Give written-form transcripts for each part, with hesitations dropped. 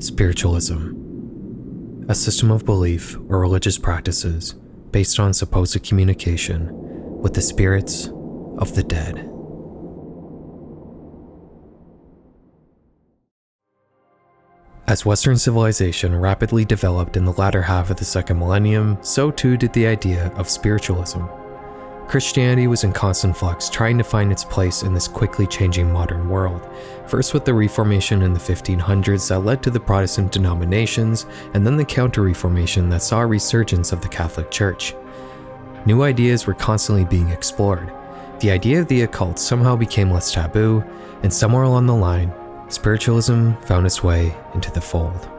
Spiritualism, a system of belief or religious practices based on supposed communication with the spirits of the dead. As Western civilization rapidly developed in the latter half of the second millennium, so too did the idea of spiritualism. Christianity was in constant flux, trying to find its place in this quickly changing modern world, first with the Reformation in the 1500s that led to the Protestant denominations, and then the Counter-Reformation that saw a resurgence of the Catholic Church. New ideas were constantly being explored. The idea of the occult somehow became less taboo, and somewhere along the line, spiritualism found its way into the fold.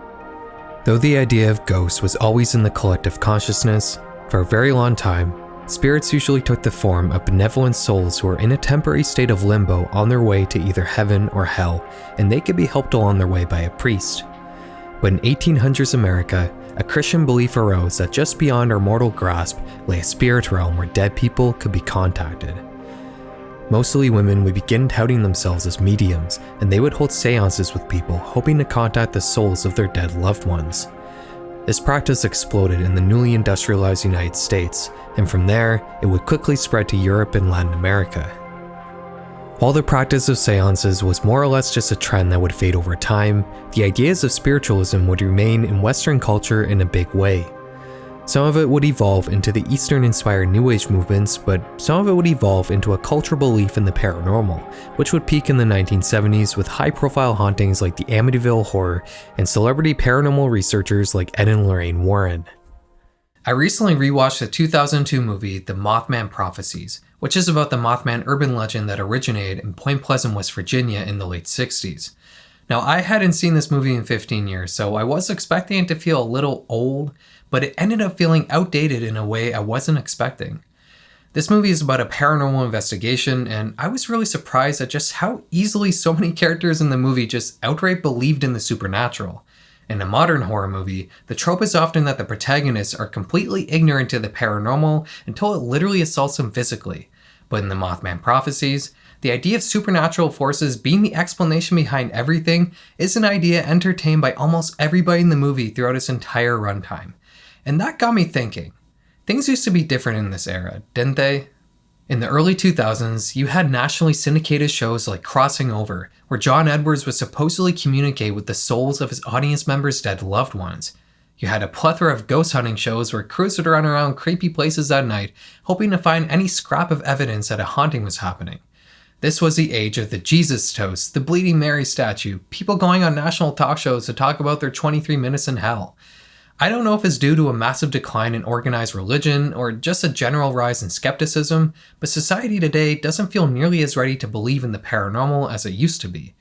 Though the idea of ghosts was always in the collective consciousness, for a very long time, spirits usually took the form of benevolent souls who were in a temporary state of limbo on their way to either heaven or hell, and they could be helped along their way by a priest. But in 1800s America, a Christian belief arose that just beyond our mortal grasp lay a spirit realm where dead people could be contacted. Mostly women would begin touting themselves as mediums, and they would hold seances with people hoping to contact the souls of their dead loved ones. This practice exploded in the newly industrialized United States, and from there, it would quickly spread to Europe and Latin America. While the practice of seances was more or less just a trend that would fade over time, the ideas of spiritualism would remain in Western culture in a big way. Some of it would evolve into the Eastern-inspired New Age movements, but some of it would evolve into a cultural belief in the paranormal, which would peak in the 1970s with high-profile hauntings like the Amityville Horror and celebrity paranormal researchers like Ed and Lorraine Warren. I recently rewatched the 2002 movie The Mothman Prophecies, which is about the Mothman urban legend that originated in Point Pleasant, West Virginia in the late 60s. Now, I hadn't seen this movie in 15 years, so I was expecting it to feel a little old, but it ended up feeling outdated in a way I wasn't expecting. This movie is about a paranormal investigation, and I was really surprised at just how easily so many characters in the movie just outright believed in the supernatural. In a modern horror movie, the trope is often that the protagonists are completely ignorant to the paranormal until it literally assaults them physically. But in the Mothman Prophecies, the idea of supernatural forces being the explanation behind everything is an idea entertained by almost everybody in the movie throughout its entire runtime. And that got me thinking. Things used to be different in this era, didn't they? In the early 2000s, you had nationally syndicated shows like Crossing Over, where John Edwards would supposedly communicate with the souls of his audience members' dead loved ones. You had a plethora of ghost hunting shows where crews would run around creepy places at night, hoping to find any scrap of evidence that a haunting was happening. This was the age of the Jesus toast, the Bleeding Mary statue, people going on national talk shows to talk about their 23 minutes in hell. I don't know if it's due to a massive decline in organized religion or just a general rise in skepticism, but society today doesn't feel nearly as ready to believe in the paranormal as it used to be.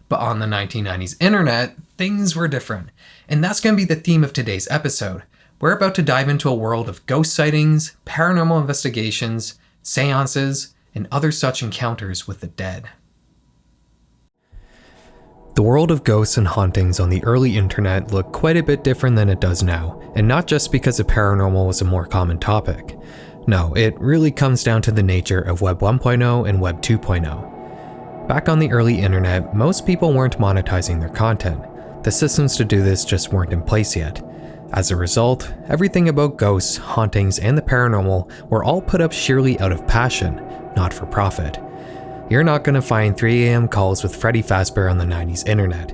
But on the 1990s internet, things were different. And that's going to be the theme of today's episode. We're about to dive into a world of ghost sightings, paranormal investigations, seances, and other such encounters with the dead. The world of ghosts and hauntings on the early internet looked quite a bit different than it does now, and not just because the paranormal was a more common topic. No, it really comes down to the nature of Web 1.0 and Web 2.0. Back on the early internet, most people weren't monetizing their content. The systems to do this just weren't in place yet. As a result, everything about ghosts, hauntings, and the paranormal were all put up sheerly out of passion, not for profit. You're not going to find 3 a.m. calls with Freddy Fazbear on the 90s internet.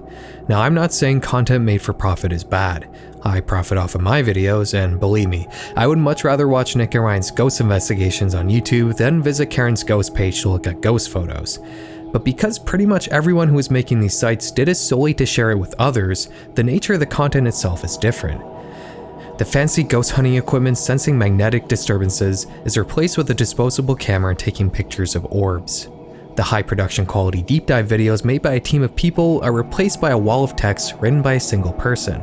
Now, I'm not saying content made for profit is bad. I profit off of my videos, and believe me, I would much rather watch Nick and Ryan's ghost investigations on YouTube than visit Karen's ghost page to look at ghost photos. But because pretty much everyone who was making these sites did it solely to share it with others, the nature of the content itself is different. The fancy ghost hunting equipment sensing magnetic disturbances is replaced with a disposable camera taking pictures of orbs. The high production quality deep dive videos made by a team of people are replaced by a wall of text written by a single person.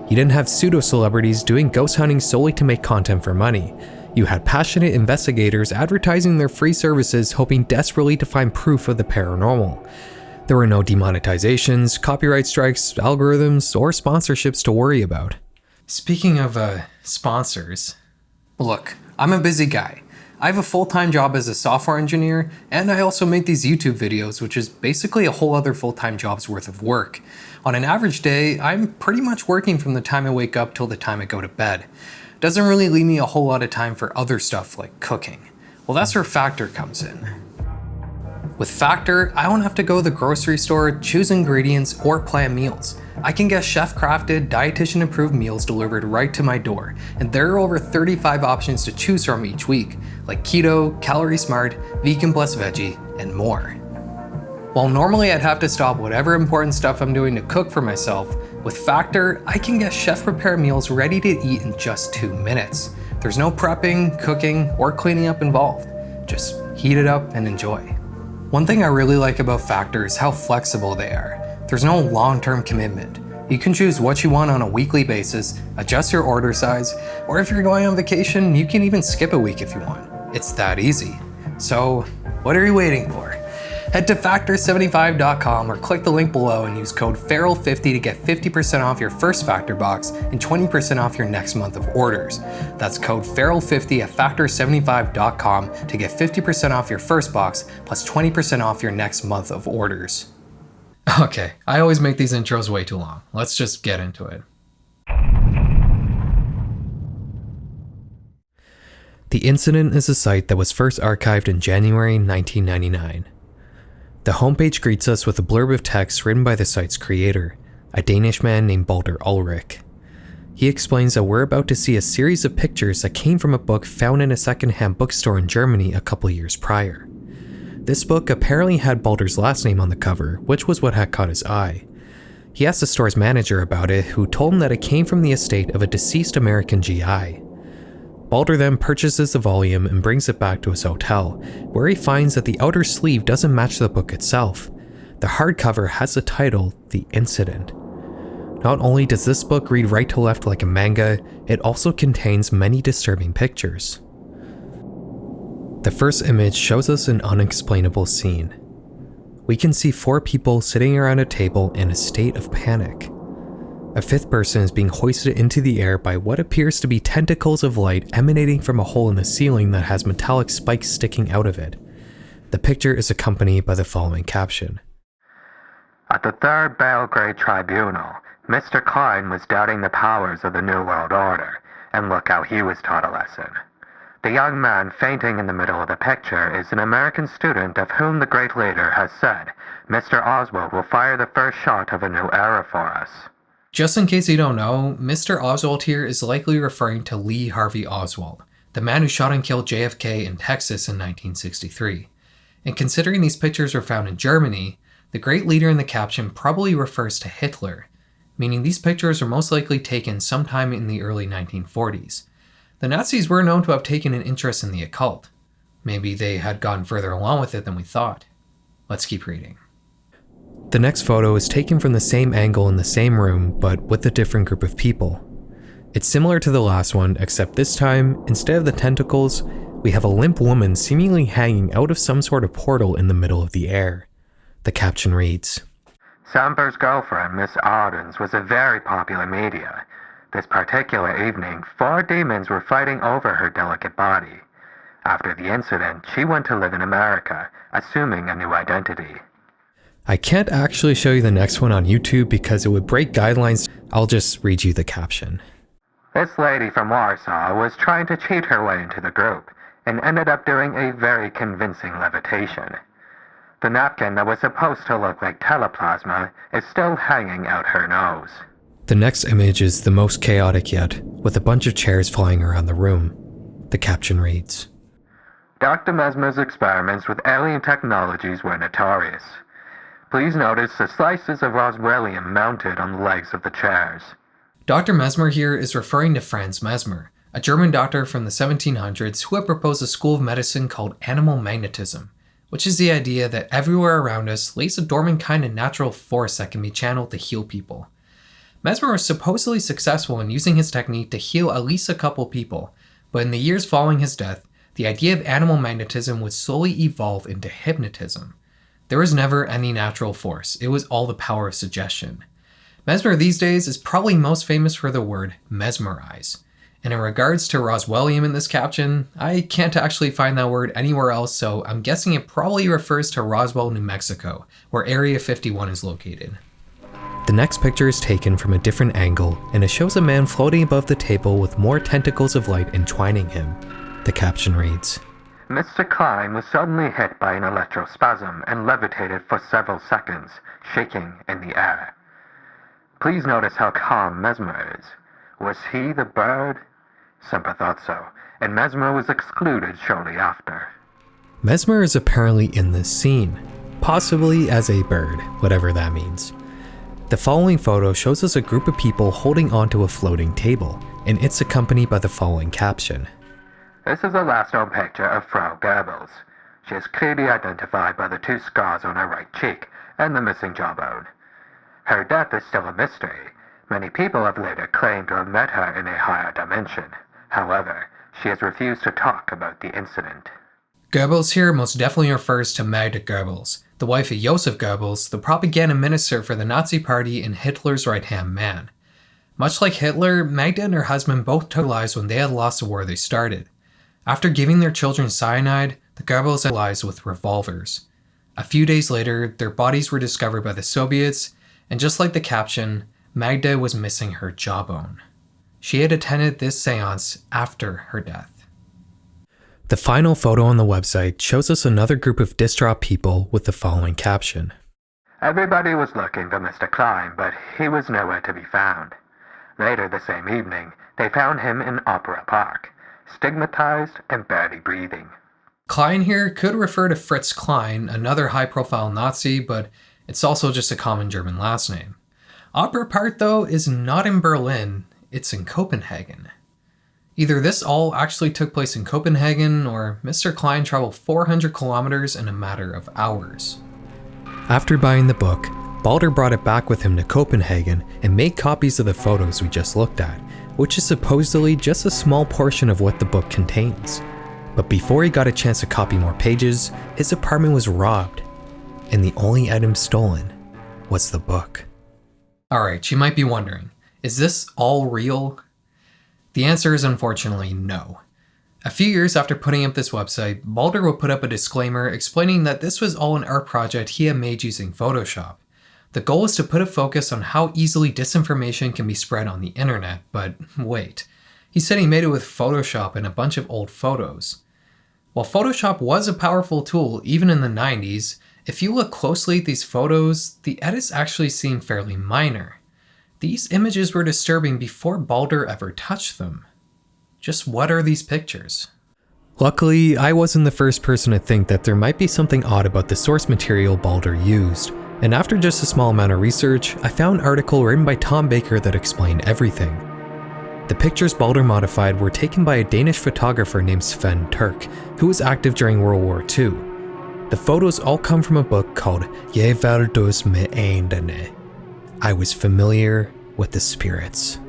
You didn't have pseudo-celebrities doing ghost hunting solely to make content for money. You had passionate investigators advertising their free services hoping desperately to find proof of the paranormal. There were no demonetizations, copyright strikes, algorithms, or sponsorships to worry about. Speaking of sponsors, look, I'm a busy guy. I have a full-time job as a software engineer, and I also make these YouTube videos, which is basically a whole other full-time job's worth of work. On an average day, I'm pretty much working from the time I wake up till the time I go to bed. Doesn't really leave me a whole lot of time for other stuff like cooking. Well, that's where Factor comes in. With Factor, I don't have to go to the grocery store, choose ingredients, or plan meals. I can get chef-crafted, dietitian-approved meals delivered right to my door, and there are over 35 options to choose from each week, like keto, calorie smart, vegan plus veggie, and more. While normally I'd have to stop whatever important stuff I'm doing to cook for myself, with Factor, I can get chef-prepared meals ready to eat in just 2 minutes. There's no prepping, cooking, or cleaning up involved. Just heat it up and enjoy. One thing I really like about Factor is how flexible they are. There's no long-term commitment. You can choose what you want on a weekly basis, adjust your order size, or if you're going on vacation, you can even skip a week if you want. It's that easy. So, what are you waiting for? Head to factor75.com or click the link below and use code FERAL50 to get 50% off your first Factor box and 20% off your next month of orders. That's code FERAL50 at factor75.com to get 50% off your first box plus 20% off your next month of orders. Okay, I always make these intros way too long. Let's just get into it. The incident is a site that was first archived in January 1999. The homepage greets us with a blurb of text written by the site's creator, a Danish man named Baldur Ulrich. He explains that we're about to see a series of pictures that came from a book found in a secondhand bookstore in Germany a couple years prior. This book apparently had Baldur's last name on the cover, which was what had caught his eye. He asked the store's manager about it, who told him that it came from the estate of a deceased American GI. Baldur then purchases the volume and brings it back to his hotel, where he finds that the outer sleeve doesn't match the book itself. The hardcover has the title, The Incident. Not only does this book read right to left like a manga, it also contains many disturbing pictures. The first image shows us an unexplainable scene. We can see 4 people sitting around a table in a state of panic. A 5th person is being hoisted into the air by what appears to be tentacles of light emanating from a hole in the ceiling that has metallic spikes sticking out of it. The picture is accompanied by the following caption. At the Third Belgrade Tribunal, Mr. Klein was doubting the powers of the New World Order, and look how he was taught a lesson. The young man fainting in the middle of the picture is an American student of whom the great leader has said, Mr. Oswald will fire the first shot of a new era for us. Just in case you don't know, Mr. Oswald here is likely referring to Lee Harvey Oswald, the man who shot and killed JFK in Texas in 1963. And considering these pictures were found in Germany, the great leader in the caption probably refers to Hitler, meaning these pictures were most likely taken sometime in the early 1940s. The Nazis were known to have taken an interest in the occult. Maybe they had gone further along with it than we thought. Let's keep reading. The next photo is taken from the same angle in the same room, but with a different group of people. It's similar to the last one, except this time, instead of the tentacles, we have a limp woman seemingly hanging out of some sort of portal in the middle of the air. The caption reads, Samber's girlfriend, Miss Ardens, was a very popular media. This particular evening, 4 demons were fighting over her delicate body. After the incident, she went to live in America, assuming a new identity. I can't actually show you the next one on YouTube because it would break guidelines. I'll just read you the caption. This lady from Warsaw was trying to cheat her way into the group and ended up doing a very convincing levitation. The napkin that was supposed to look like teleplasma is still hanging out her nose. The next image is the most chaotic yet, with a bunch of chairs flying around the room. The caption reads, Dr. Mesmer's experiments with alien technologies were notorious. Please notice the slices of roswellium mounted on the legs of the chairs. Dr. Mesmer here is referring to Franz Mesmer, a German doctor from the 1700s who had proposed a school of medicine called animal magnetism, which is the idea that everywhere around us lays a dormant kind of natural force that can be channeled to heal people. Mesmer was supposedly successful in using his technique to heal at least a couple people, but in the years following his death, the idea of animal magnetism would slowly evolve into hypnotism. There was never any natural force, it was all the power of suggestion. Mesmer these days is probably most famous for the word mesmerize. And in regards to Roswellium in this caption, I can't actually find that word anywhere else, so I'm guessing it probably refers to Roswell, New Mexico, where Area 51 is located. The next picture is taken from a different angle, and it shows a man floating above the table with more tentacles of light entwining him. The caption reads, Mr. Klein was suddenly hit by an electrospasm and levitated for several seconds, shaking in the air. Please notice how calm Mesmer is. Was he the bird? Semper thought so, and Mesmer was excluded shortly after. Mesmer is apparently in this scene, possibly as a bird, whatever that means. The following photo shows us a group of people holding onto a floating table, and it's accompanied by the following caption. This is a last known picture of Frau Goebbels. She is clearly identified by the 2 scars on her right cheek and the missing jawbone. Her death is still a mystery. Many people have later claimed to have met her in a higher dimension. However, she has refused to talk about the incident. Goebbels here most definitely refers to Magda Goebbels, the wife of Joseph Goebbels, the propaganda minister for the Nazi Party and Hitler's right-hand man. Much like Hitler, Magda and her husband both took lives when they had lost the war they started. After giving their children cyanide, the Goebbels had lives with revolvers. A few days later, their bodies were discovered by the Soviets, and just like the caption, Magda was missing her jawbone. She had attended this seance after her death. The final photo on the website shows us another group of distraught people with the following caption. Everybody was looking for Mr. Klein, but he was nowhere to be found. Later the same evening, they found him in Opera Park, stigmatized and barely breathing. Klein here could refer to Fritz Klein, another high-profile Nazi, but it's also just a common German last name. Opera Park, though, is not in Berlin, it's in Copenhagen. Either this all actually took place in Copenhagen, or Mr. Klein traveled 400 kilometers in a matter of hours. After buying the book, Balder brought it back with him to Copenhagen and made copies of the photos we just looked at, which is supposedly just a small portion of what the book contains. But before he got a chance to copy more pages, his apartment was robbed, and the only item stolen was the book. Alright, you might be wondering, is this all real? The answer is unfortunately no. A few years after putting up this website, Balder would put up a disclaimer explaining that this was all an art project he had made using Photoshop. The goal was to put a focus on how easily disinformation can be spread on the internet, but wait. He said he made it with Photoshop and a bunch of old photos. While Photoshop was a powerful tool even in the 90s, if you look closely at these photos, the edits actually seem fairly minor. These images were disturbing before Balder ever touched them. Just what are these pictures? Luckily, I wasn't the first person to think that there might be something odd about the source material Balder used, and after just a small amount of research, I found an article written by Tom Baker that explained everything. The pictures Balder modified were taken by a Danish photographer named Sven Turk, who was active during World War II. The photos all come from a book called Je var dus med engene. I was familiar with the spirits.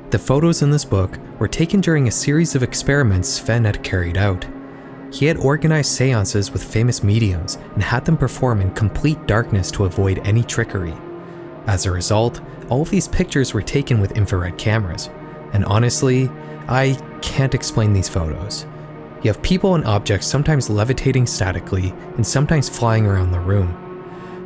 The photos in this book were taken during a series of experiments Sven had carried out. He had organized seances with famous mediums and had them perform in complete darkness to avoid any trickery. As a result, all of these pictures were taken with infrared cameras, and honestly, I can't explain these photos. You have people and objects sometimes levitating statically and sometimes flying around the room.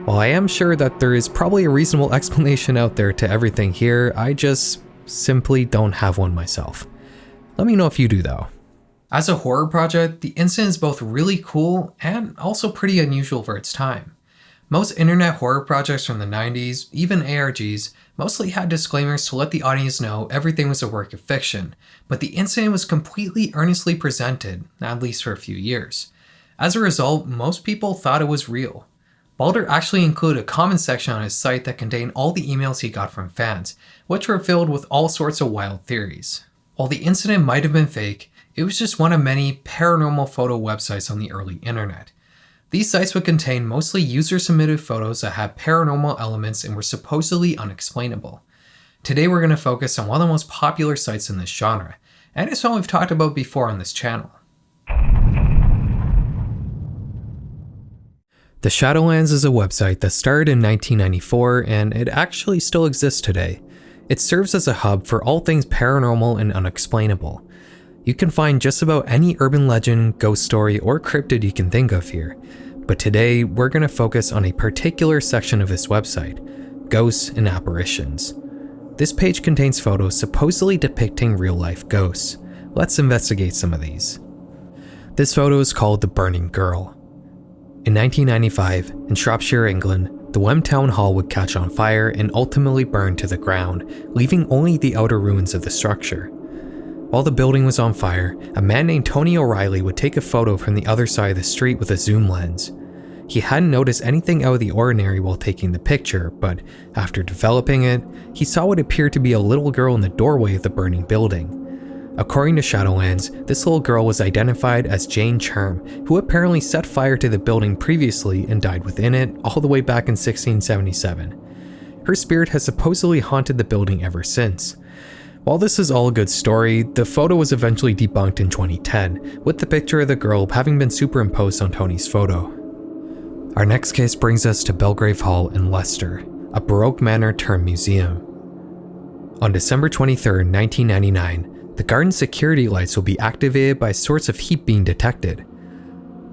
While I am sure that there is probably a reasonable explanation out there to everything here, I just simply don't have one myself. Let me know if you do though. As a horror project, the incident is both really cool and also pretty unusual for its time. Most internet horror projects from the 90s, even ARGs, mostly had disclaimers to let the audience know everything was a work of fiction, but the incident was completely earnestly presented, at least for a few years. As a result, most people thought it was real. Balder actually included a comment section on his site that contained all the emails he got from fans, which were filled with all sorts of wild theories. While the incident might have been fake, it was just one of many paranormal photo websites on the early internet. These sites would contain mostly user-submitted photos that had paranormal elements and were supposedly unexplainable. Today we're going to focus on one of the most popular sites in this genre, and it's one we've talked about before on this channel. The Shadowlands is a website that started in 1994 and it actually still exists today. It serves as a hub for all things paranormal and unexplainable. You can find just about any urban legend, ghost story, or cryptid you can think of here. But today, we're going to focus on a particular section of this website, ghosts and apparitions. This page contains photos supposedly depicting real-life ghosts. Let's investigate some of these. This photo is called The Burning Girl. In 1995, in Shropshire, England, the Wem Town Hall would catch on fire and ultimately burn to the ground, leaving only the outer ruins of the structure. While the building was on fire, a man named Tony O'Reilly would take a photo from the other side of the street with a zoom lens. He hadn't noticed anything out of the ordinary while taking the picture, but after developing it, he saw what appeared to be a little girl in the doorway of the burning building. According to Shadowlands, this little girl was identified as Jane Charm, who apparently set fire to the building previously and died within it all the way back in 1677. Her spirit has supposedly haunted the building ever since. While this is all a good story, the photo was eventually debunked in 2010, with the picture of the girl having been superimposed on Tony's photo. Our next case brings us to Belgrave Hall in Leicester, a Baroque manor turned museum. On December 23, 1999, the garden security lights will be activated by sorts of heat being detected.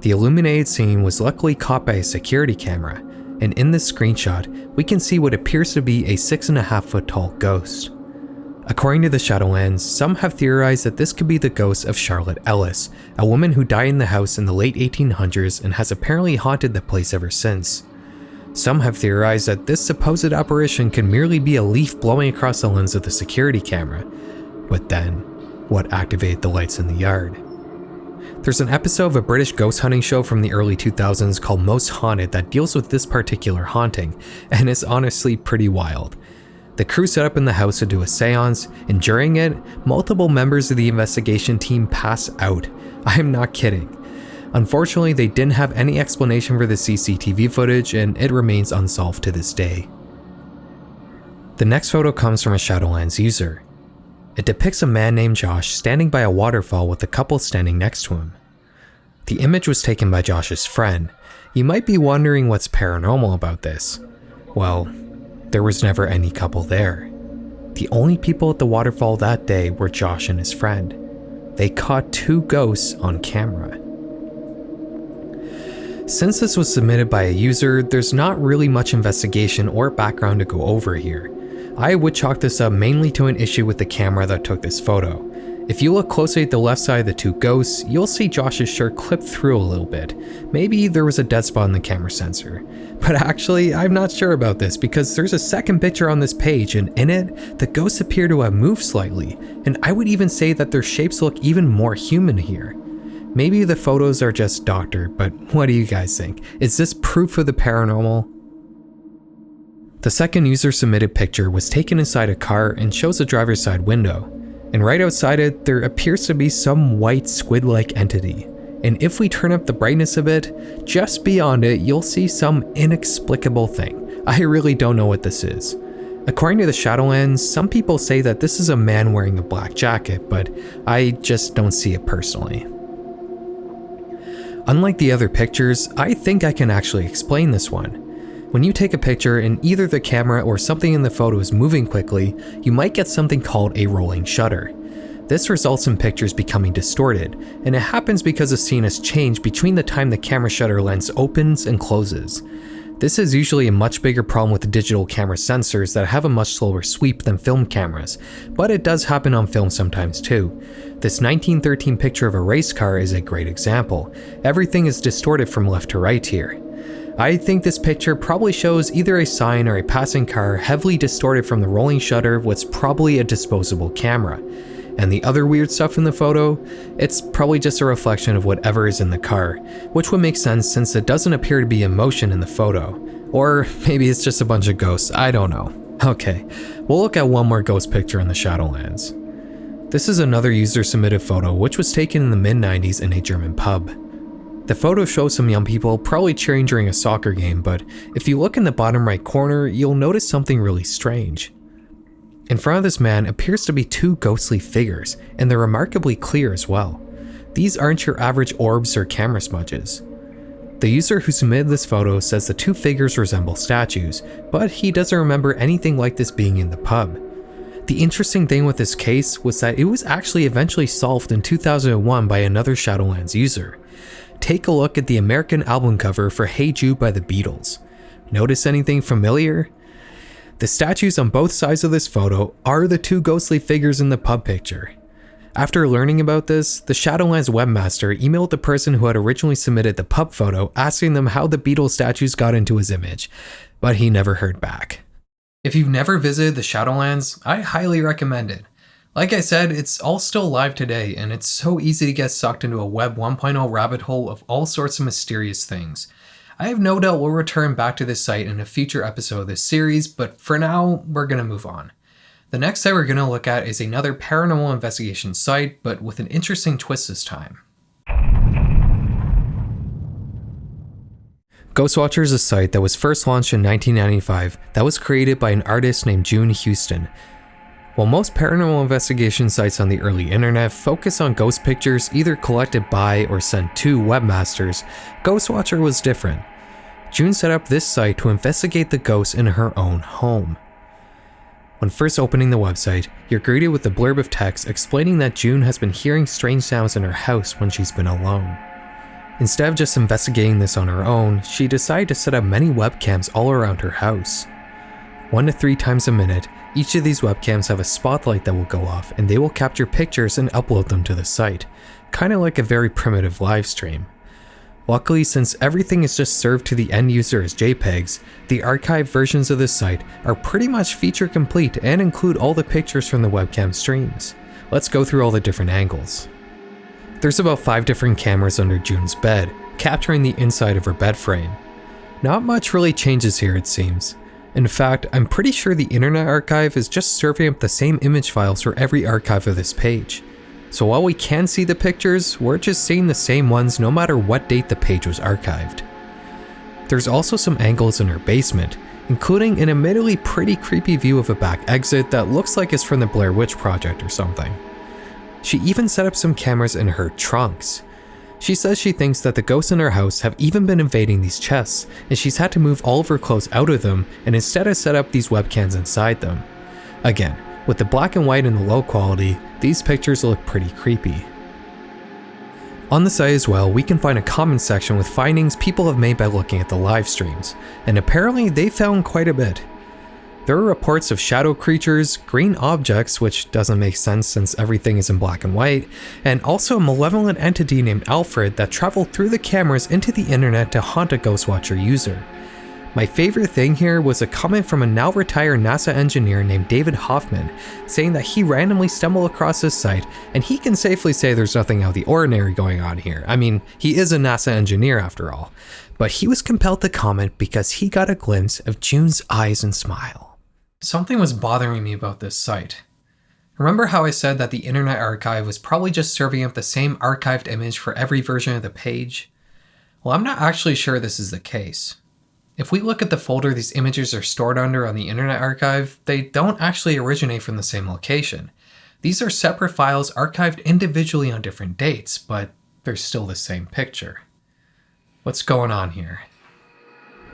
The illuminated scene was luckily caught by a security camera, and in this screenshot, we can see what appears to be a 6.5 foot tall ghost. According to the Shadowlands, some have theorized that this could be the ghost of Charlotte Ellis, a woman who died in the house in the late 1800s and has apparently haunted the place ever since. Some have theorized that this supposed apparition can merely be a leaf blowing across the lens of the security camera. But then, what activated the lights in the yard? There's an episode of a British ghost hunting show from the early 2000s called Most Haunted that deals with this particular haunting, and it's honestly pretty wild. The crew set up in the house to do a seance, and during it, multiple members of the investigation team pass out. I am not kidding. Unfortunately, they didn't have any explanation for the CCTV footage, and it remains unsolved to this day. The next photo comes from a Shadowlands user. It depicts a man named Josh standing by a waterfall with a couple standing next to him. The image was taken by Josh's friend. You might be wondering what's paranormal about this. Well, there was never any couple there. The only people at the waterfall that day were Josh and his friend. They caught two ghosts on camera. Since this was submitted by a user, there's not really much investigation or background to go over here. I would chalk this up mainly to an issue with the camera that took this photo. If you look closely at the left side of the two ghosts, you'll see Josh's shirt clipped through a little bit. Maybe there was a dead spot in the camera sensor. But actually, I'm not sure about this because there's a second picture on this page, and in it, the ghosts appear to have moved slightly, and I would even say that their shapes look even more human here. Maybe the photos are just doctored, but what do you guys think? Is this proof of the paranormal? The second user submitted picture was taken inside a car and shows a driver's side window. And right outside it, there appears to be some white squid-like entity. And if we turn up the brightness a bit, just beyond it, you'll see some inexplicable thing. I really don't know what this is. According to the Shadowlands, some people say that this is a man wearing a black jacket, but I just don't see it personally. Unlike the other pictures, I think I can actually explain this one. When you take a picture and either the camera or something in the photo is moving quickly, you might get something called a rolling shutter. This results in pictures becoming distorted, and it happens because the scene has changed between the time the camera shutter lens opens and closes. This is usually a much bigger problem with the digital camera sensors that have a much slower sweep than film cameras, but it does happen on film sometimes too. This 1913 picture of a race car is a great example. Everything is distorted from left to right here. I think this picture probably shows either a sign or a passing car heavily distorted from the rolling shutter of what's probably a disposable camera. And the other weird stuff in the photo, it's probably just a reflection of whatever is in the car, which would make sense since it doesn't appear to be in motion in the photo. Or maybe it's just a bunch of ghosts, I don't know. Okay, we'll look at one more ghost picture in the Shadowlands. This is another user submitted photo which was taken in the mid-90s in a German pub. The photo shows some young people probably cheering during a soccer game, but if you look in the bottom right corner, you'll notice something really strange. In front of this man appears to be two ghostly figures, and they're remarkably clear as well. These aren't your average orbs or camera smudges. The user who submitted this photo says the two figures resemble statues, but he doesn't remember anything like this being in the pub. The interesting thing with this case was that it was actually eventually solved in 2001 by another Shadowlands user. Take a look at the American album cover for Hey Jude by the Beatles. Notice anything familiar? The statues on both sides of this photo are the two ghostly figures in the pub picture. After learning about this, the Shadowlands webmaster emailed the person who had originally submitted the pub photo asking them how the Beatles statues got into his image, but he never heard back. If you've never visited the Shadowlands, I highly recommend it. Like I said, it's all still live today, and it's so easy to get sucked into a Web 1.0 rabbit hole of all sorts of mysterious things. I have no doubt we'll return back to this site in a future episode of this series, but for now, we're going to move on. The next site we're going to look at is another paranormal investigation site, but with an interesting twist this time. Ghostwatcher is a site that was first launched in 1995 that was created by an artist named June Houston. While most paranormal investigation sites on the early internet focus on ghost pictures either collected by or sent to webmasters, Ghostwatcher was different. June set up this site to investigate the ghosts in her own home. When first opening the website, you're greeted with a blurb of text explaining that June has been hearing strange sounds in her house when she's been alone. Instead of just investigating this on her own, she decided to set up many webcams all around her house. 1 to 3 times a minute, each of these webcams have a spotlight that will go off and they will capture pictures and upload them to the site, kind of like a very primitive live stream. Luckily, since everything is just served to the end user as JPEGs, the archived versions of this site are pretty much feature complete and include all the pictures from the webcam streams. Let's go through all the different angles. There's about 5 different cameras under June's bed, capturing the inside of her bed frame. Not much really changes here, it seems. In fact, I'm pretty sure the Internet Archive is just serving up the same image files for every archive of this page. So while we can see the pictures, we're just seeing the same ones no matter what date the page was archived. There's also some angles in her basement, including an admittedly pretty creepy view of a back exit that looks like it's from the Blair Witch Project or something. She even set up some cameras in her trunks. She says she thinks that the ghosts in her house have even been invading these chests, and she's had to move all of her clothes out of them and instead has set up these webcams inside them. Again, with the black and white and the low quality, these pictures look pretty creepy. On the site as well, we can find a comment section with findings people have made by looking at the live streams, and apparently they found quite a bit. There are reports of shadow creatures, green objects, which doesn't make sense since everything is in black and white, and also a malevolent entity named Alfred that traveled through the cameras into the internet to haunt a Ghostwatcher user. My favorite thing here was a comment from a now retired NASA engineer named David Hoffman, saying that he randomly stumbled across this site and he can safely say there's nothing out of the ordinary going on here. I mean, he is a NASA engineer after all, but he was compelled to comment because he got a glimpse of June's eyes and smile. Something was bothering me about this site. Remember how I said that the Internet Archive was probably just serving up the same archived image for every version of the page? Well, I'm not actually sure this is the case. If we look at the folder these images are stored under on the Internet Archive, they don't actually originate from the same location. These are separate files archived individually on different dates, but they're still the same picture. What's going on here?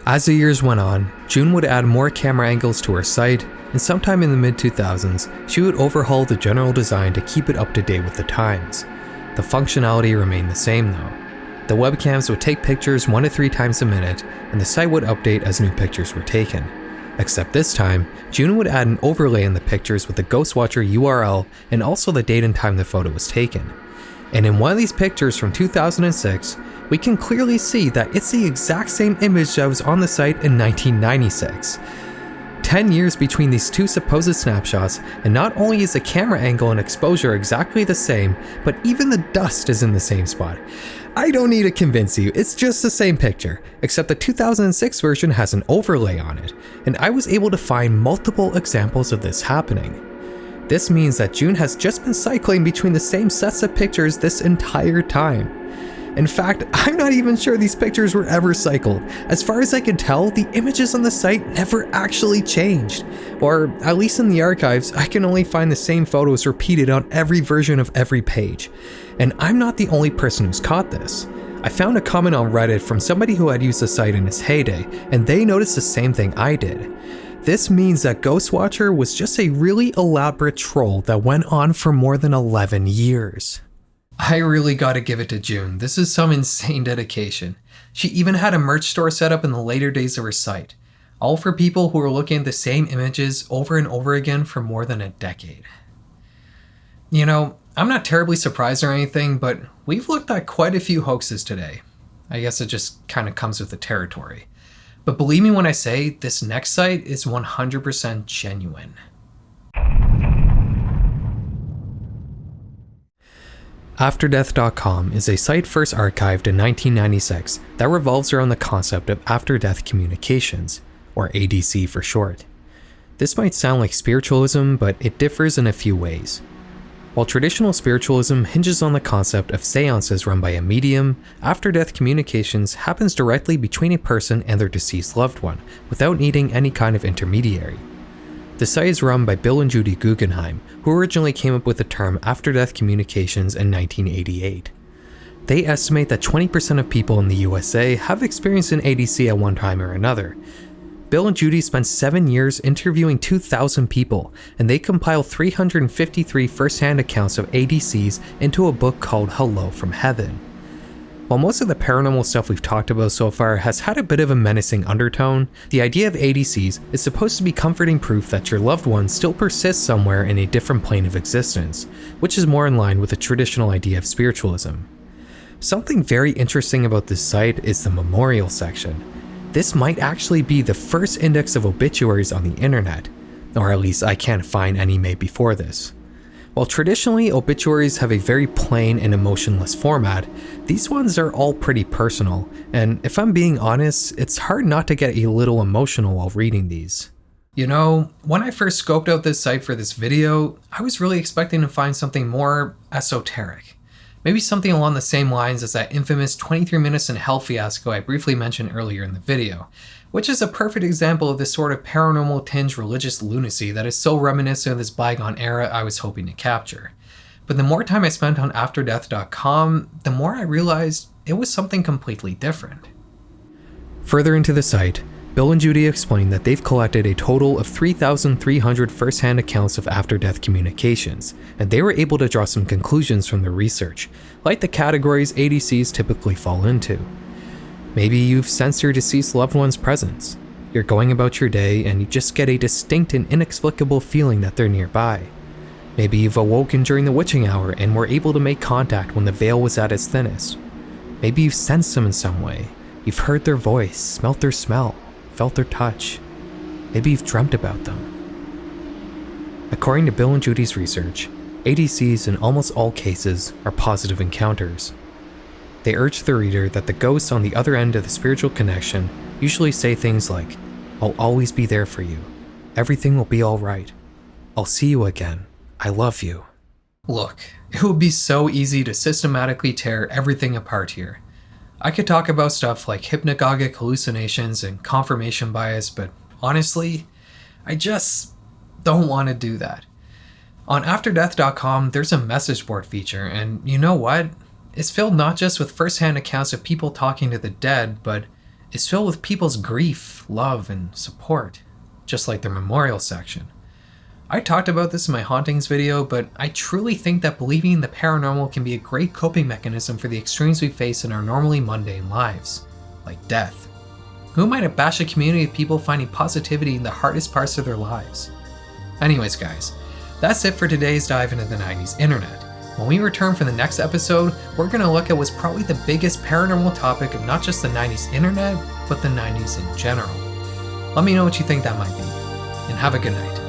As the years went on, June would add more camera angles to her site, and sometime in the mid-2000s, she would overhaul the general design to keep it up to date with the times. The functionality remained the same though. The webcams would take pictures 1 to 3 times a minute, and the site would update as new pictures were taken. Except this time, June would add an overlay in the pictures with the Ghostwatcher URL and also the date and time the photo was taken. And in one of these pictures from 2006, we can clearly see that it's the exact same image that was on the site in 1996. 10 years between these two supposed snapshots, and not only is the camera angle and exposure exactly the same, but even the dust is in the same spot. I don't need to convince you, it's just the same picture, except the 2006 version has an overlay on it, and I was able to find multiple examples of this happening. This means that June has just been cycling between the same sets of pictures this entire time. In fact, I'm not even sure these pictures were ever cycled. As far as I can tell, the images on the site never actually changed. Or, at least in the archives, I can only find the same photos repeated on every version of every page. And I'm not the only person who's caught this. I found a comment on Reddit from somebody who had used the site in its heyday, and they noticed the same thing I did. This means that Ghostwatcher was just a really elaborate troll that went on for more than 11 years. I really gotta give it to June. This is some insane dedication. She even had a merch store set up in the later days of her site, all for people who were looking at the same images over and over again for more than a decade. You know, I'm not terribly surprised or anything, but we've looked at quite a few hoaxes today. I guess it just kind of comes with the territory. But believe me when I say this next site is 100% genuine. AfterDeath.com is a site first archived in 1996 that revolves around the concept of after-death communications, or ADC for short. This might sound like spiritualism, but it differs in a few ways. While traditional spiritualism hinges on the concept of seances run by a medium, after-death communications happens directly between a person and their deceased loved one, without needing any kind of intermediary. The site is run by Bill and Judy Guggenheim, who originally came up with the term after-death communications in 1988. They estimate that 20% of people in the USA have experienced an ADC at one time or another. Bill and Judy spent 7 years interviewing 2,000 people, and they compiled 353 first-hand accounts of ADCs into a book called Hello from Heaven. While most of the paranormal stuff we've talked about so far has had a bit of a menacing undertone, the idea of ADCs is supposed to be comforting proof that your loved one still persists somewhere in a different plane of existence, which is more in line with the traditional idea of spiritualism. Something very interesting about this site is the memorial section. This might actually be the first index of obituaries on the internet, or at least I can't find any made before this. While traditionally obituaries have a very plain and emotionless format, these ones are all pretty personal, and if I'm being honest, it's hard not to get a little emotional while reading these. You know, when I first scoped out this site for this video, I was really expecting to find something more esoteric. Maybe something along the same lines as that infamous 23 minutes in hell fiasco I briefly mentioned earlier in the video, which is a perfect example of this sort of paranormal tinged religious lunacy that is so reminiscent of this bygone era I was hoping to capture. But the more time I spent on AfterDeath.com, the more I realized it was something completely different. Further into the site, Bill and Judy explained that they've collected a total of 3,300 first-hand accounts of after-death communications, and they were able to draw some conclusions from their research, like the categories ADCs typically fall into. Maybe you've sensed your deceased loved one's presence. You're going about your day and you just get a distinct and inexplicable feeling that they're nearby. Maybe you've awoken during the witching hour and were able to make contact when the veil was at its thinnest. Maybe you've sensed them in some way. You've heard their voice, smelt their smell, felt their touch. Maybe you've dreamt about them. According to Bill and Judy's research, ADCs in almost all cases are positive encounters. They urge the reader that the ghosts on the other end of the spiritual connection usually say things like, "I'll always be there for you. Everything will be alright. I'll see you again. I love you." Look, it would be so easy to systematically tear everything apart here. I could talk about stuff like hypnagogic hallucinations and confirmation bias, but honestly, I just don't want to do that. On AfterDeath.com, there's a message board feature, and you know what? It's filled not just with first-hand accounts of people talking to the dead, but it's filled with people's grief, love, and support, just like their memorial section. I talked about this in my hauntings video, but I truly think that believing in the paranormal can be a great coping mechanism for the extremes we face in our normally mundane lives, like death. Who might have bashed a community of people finding positivity in the hardest parts of their lives? Anyways guys, that's it for today's dive into the 90s internet. When we return for the next episode, we're going to look at what's probably the biggest paranormal topic of not just the 90s internet, but the 90s in general. Let me know what you think that might be, and have a good night.